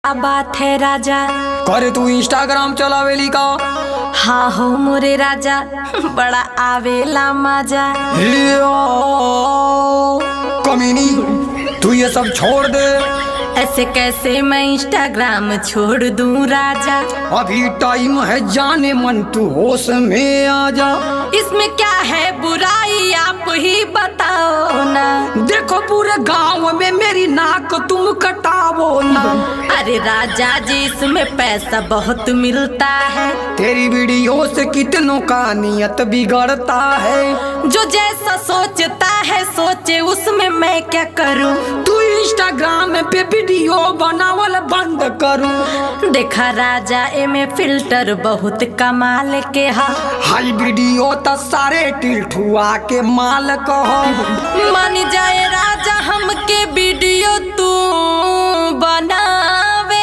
क्या बात है राजा? करे तू इंस्टाग्राम चलावेली का? हाँ हो मोरे राजा, बड़ा आवेला मजा। कमीनी, तू ये सब छोड़ दे। ऐसे कैसे मैं इंस्टाग्राम छोड़ दूं राजा? अभी टाइम है जाने मन, तू होश में आ जा। इसमें क्या है बुराई, आप ही बताओ ना। देखो पूरे गांव में मेरी नाक तुम कटावो ना। अरे राजा जी, इसमें पैसा बहुत मिलता है। तेरी वीडियो से कितनों का नियत बिगड़ता है। जो जैसा सोचता है सोचे, उसमें मैं क्या करूं। तू इंस्टाग्राम पे वीडियो बनावल बंद करूं। देखा राजा, एमे फिल्टर बहुत कमाल के हा। हाई वीडियो तो सारे टिल्ठुआ के माल कहो। मान जाए राजा, हमके वीडियो तू बना